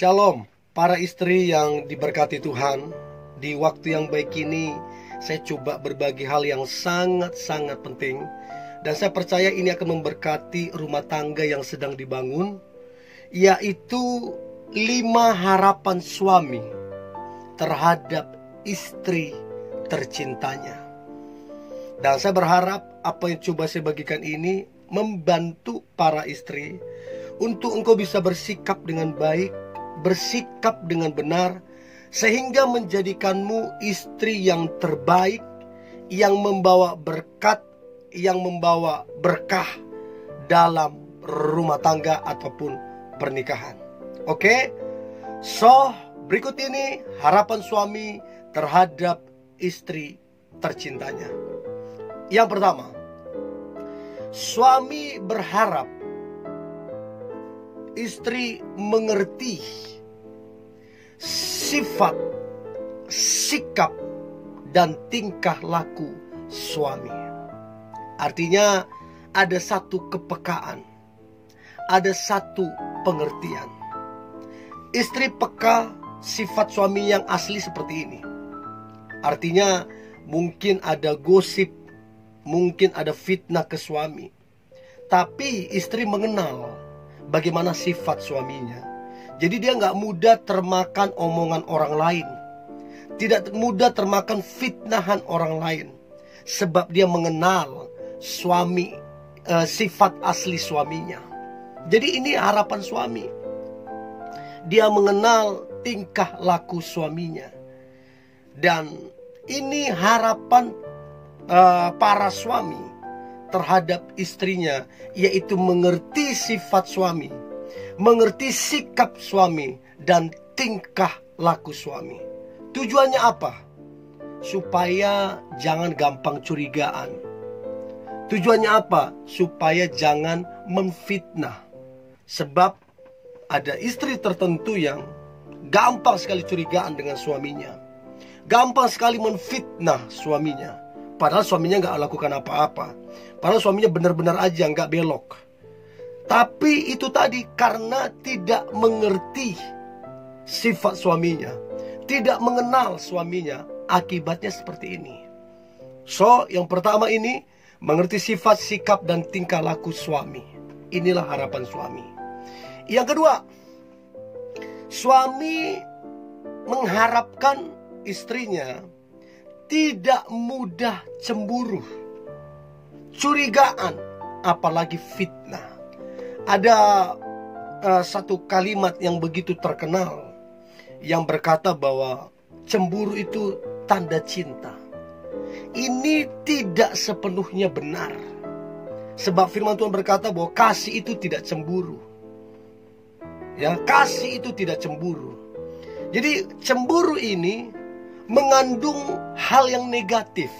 Shalom, para istri yang diberkati Tuhan. Di waktu yang baik ini, saya coba berbagi hal yang sangat-sangat penting. Dan saya percaya ini akan memberkati rumah tangga yang sedang dibangun, yaitu 5 harapan suami terhadap istri tercintanya. Dan saya berharap apa yang coba saya bagikan ini membantu para istri untuk engkau bisa bersikap dengan baik, bersikap dengan benar, sehingga menjadikanmu istri yang terbaik, yang membawa berkat, yang membawa berkah dalam rumah tangga ataupun pernikahan. Oke? So, berikut ini harapan suami terhadap istri tercintanya. Yang pertama, suami berharap istri mengerti sifat, sikap, dan tingkah laku suami. Artinya ada satu kepekaan, ada satu pengertian. Istri peka sifat suami yang asli seperti ini. Artinya mungkin ada gosip, mungkin ada fitnah ke suami, tapi istri mengenal bagaimana sifat suaminya. Jadi dia gak mudah termakan omongan orang lain, tidak mudah termakan fitnahan orang lain, sebab dia mengenal suami, sifat asli suaminya. Jadi ini harapan suami. Dia mengenal tingkah laku suaminya. Dan ini harapan para suami terhadap istrinya, yaitu mengerti sifat suami, mengerti sikap suami, dan tingkah laku suami. Tujuannya apa? Supaya jangan gampang curigaan. Tujuannya apa? Supaya jangan memfitnah. Sebab ada istri tertentu yang gampang sekali curigaan dengan suaminya, gampang sekali menfitnah suaminya, padahal suaminya gak lakukan apa-apa, padahal suaminya benar-benar aja gak belok. Tapi itu tadi karena tidak mengerti sifat suaminya, tidak mengenal suaminya, akibatnya seperti ini. So, yang pertama ini, mengerti sifat, sikap, dan tingkah laku suami. Inilah harapan suami. Yang kedua, suami mengharapkan istrinya tidak mudah cemburu, curigaan, apalagi fitnah. Ada satu kalimat yang begitu terkenal yang berkata bahwa cemburu itu tanda cinta. Ini tidak sepenuhnya benar, sebab firman Tuhan berkata bahwa kasih itu tidak cemburu. Ya, kasih itu tidak cemburu. Jadi cemburu ini mengandung hal yang negatif.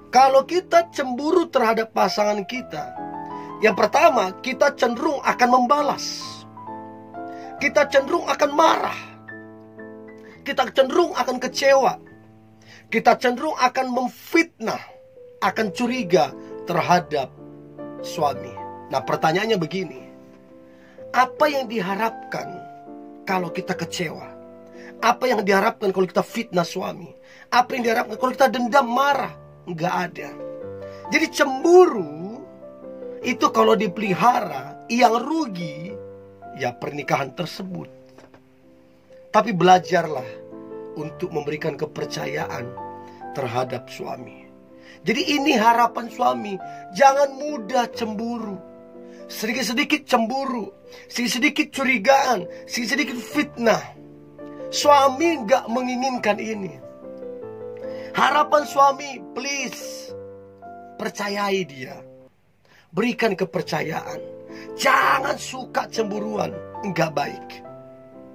Kalau kita cemburu terhadap pasangan kita, yang pertama, kita cenderung akan membalas. Kita cenderung akan marah. Kita cenderung akan kecewa. Kita cenderung akan memfitnah, akan curiga terhadap suami. Nah, pertanyaannya begini. Apa yang diharapkan kalau kita kecewa? Apa yang diharapkan kalau kita fitnah suami? Apa yang diharapkan kalau kita dendam, marah? Nggak ada. Jadi cemburu itu kalau dipelihara, yang rugi ya pernikahan tersebut. Tapi belajarlah untuk memberikan kepercayaan terhadap suami. Jadi ini harapan suami. Jangan mudah cemburu. Sedikit-sedikit cemburu, sedikit-sedikit curigaan, sedikit-sedikit fitnah. Suami gak menginginkan ini. Harapan suami, please, percayai dia. Berikan kepercayaan. Jangan suka cemburuan, gak baik.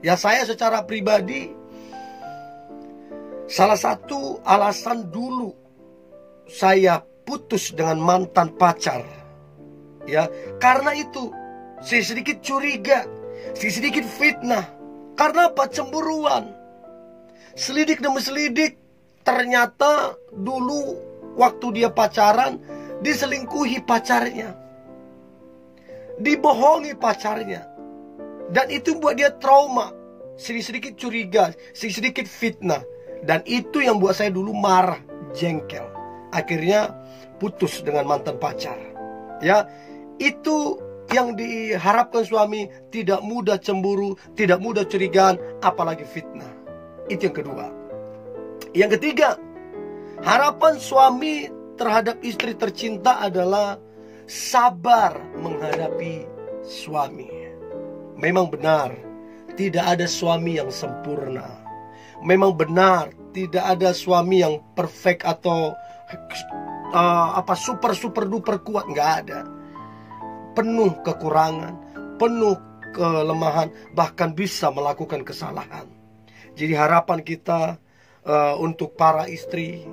Ya, saya secara pribadi, salah satu alasan dulu saya putus dengan mantan pacar, ya, karena itu sedikit curiga, sedikit fitnah. Karena apa? Cemburuan. Selidik demi selidik, ternyata dulu waktu dia pacaran diselingkuhi pacarnya, dibohongi pacarnya. Dan itu buat dia trauma, sedikit-sedikit curiga, sedikit-sedikit fitnah. Dan itu yang buat saya dulu marah, jengkel. Akhirnya putus dengan mantan pacar. Ya, itu yang diharapkan suami, tidak mudah cemburu, tidak mudah curigaan, apalagi fitnah. Itu yang kedua. Yang ketiga, harapan suami terhadap istri tercinta adalah sabar menghadapi suami. Memang benar, tidak ada suami yang sempurna. Memang benar, tidak ada suami yang perfect atau super duper kuat, nggak ada. Penuh kekurangan, penuh kelemahan, bahkan bisa melakukan kesalahan. Jadi harapan kita untuk para istri,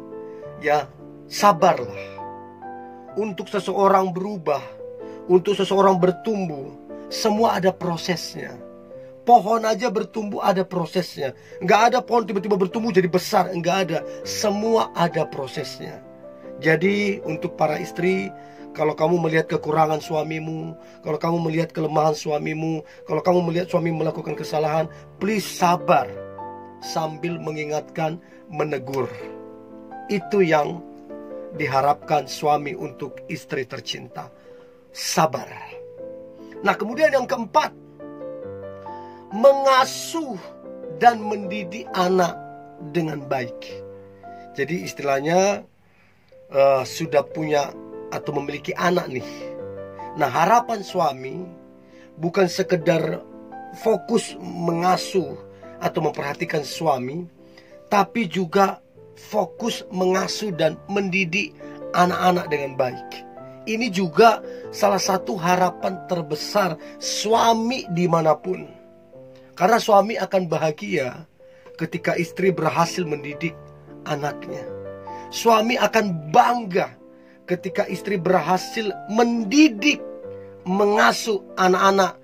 ya, sabarlah. Untuk seseorang berubah, untuk seseorang bertumbuh, semua ada prosesnya. Pohon aja bertumbuh ada prosesnya. Nggak ada pohon tiba-tiba bertumbuh jadi besar. Nggak ada. Semua ada prosesnya. Jadi untuk para istri, kalau kamu melihat kekurangan suamimu, kalau kamu melihat kelemahan suamimu, kalau kamu melihat suami melakukan kesalahan, please sabar. Sambil mengingatkan, menegur. Itu yang diharapkan suami untuk istri tercinta. Sabar. Nah, kemudian yang keempat, mengasuh dan mendidik anak dengan baik. Jadi istilahnya sudah punya atau memiliki anak nih. Nah, harapan suami bukan sekedar fokus mengasuh atau memperhatikan suami, tapi juga fokus mengasuh dan mendidik anak-anak dengan baik. Ini juga salah satu harapan terbesar suami dimanapun. Karena suami akan bahagia ketika istri berhasil mendidik anaknya. Suami akan bangga ketika istri berhasil mendidik, mengasuh anak-anak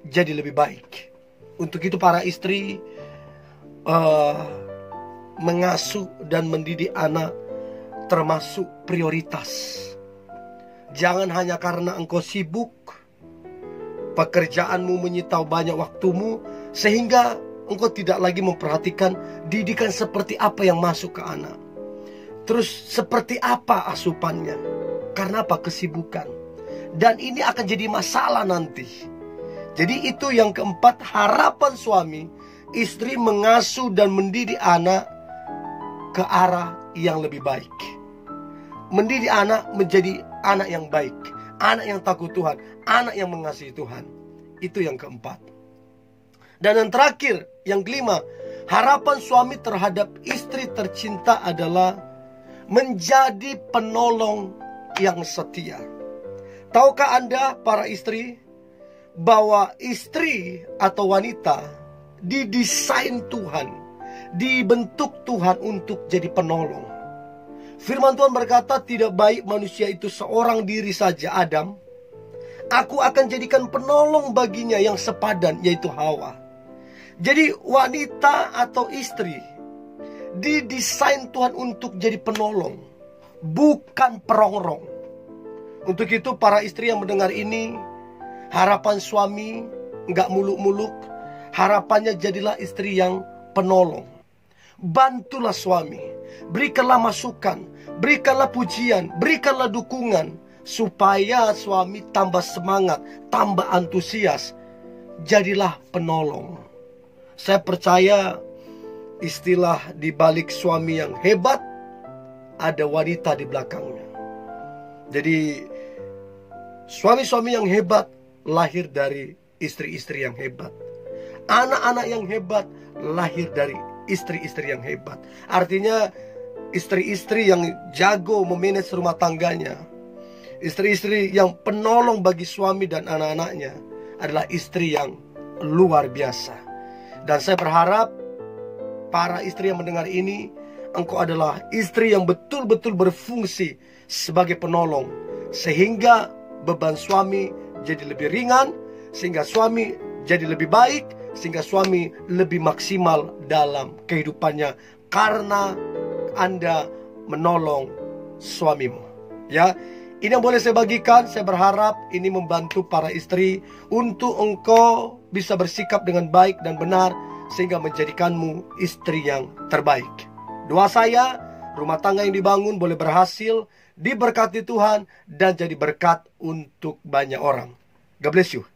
jadi lebih baik. Untuk itu para istri, mengasuh dan mendidik anak termasuk prioritas. Jangan hanya karena engkau sibuk, pekerjaanmu menyita banyak waktumu, sehingga engkau tidak lagi memperhatikan didikan seperti apa yang masuk ke anak. Terus seperti apa asupannya. Karena apa? Kesibukan. Dan ini akan jadi masalah nanti. Jadi itu yang keempat, harapan suami, istri mengasuh dan mendidik anak ke arah yang lebih baik. Mendidik anak menjadi anak yang baik, anak yang takut Tuhan, anak yang mengasihi Tuhan. Itu yang keempat. Dan yang terakhir, yang kelima, harapan suami terhadap istri tercinta adalah menjadi penolong yang setia. Tahukah Anda para istri, bahwa istri atau wanita didesain Tuhan, dibentuk Tuhan untuk jadi penolong. Firman Tuhan berkata, tidak baik manusia itu seorang diri saja, Adam. Aku akan jadikan penolong baginya yang sepadan, yaitu Hawa. Jadi wanita atau istri didesain Tuhan untuk jadi penolong, bukan perongrong. Untuk itu para istri yang mendengar ini, harapan suami nggak muluk-muluk. Harapannya jadilah istri yang penolong. Bantulah suami, berikanlah masukan, berikanlah pujian, berikanlah dukungan, supaya suami tambah semangat, tambah antusias. Jadilah penolong. Saya percaya istilah di balik suami yang hebat, ada wanita di belakangnya. Jadi suami-suami yang hebat lahir dari istri-istri yang hebat. Anak-anak yang hebat lahir dari istri-istri yang hebat. Artinya istri-istri yang jago memanage rumah tangganya, istri-istri yang penolong bagi suami dan anak-anaknya adalah istri yang luar biasa. Dan saya berharap para istri yang mendengar ini, engkau adalah istri yang betul-betul berfungsi sebagai penolong, sehingga beban suami jadi lebih ringan, sehingga suami jadi lebih baik, sehingga suami lebih maksimal dalam kehidupannya karena Anda menolong suamimu. Ya, Ini yang boleh saya bagikan. Saya berharap ini membantu para istri untuk engkau bisa bersikap dengan baik dan benar, sehingga menjadikanmu istri yang terbaik. Doa saya, rumah tangga yang dibangun boleh berhasil, diberkati Tuhan, dan jadi berkat untuk banyak orang. God bless you.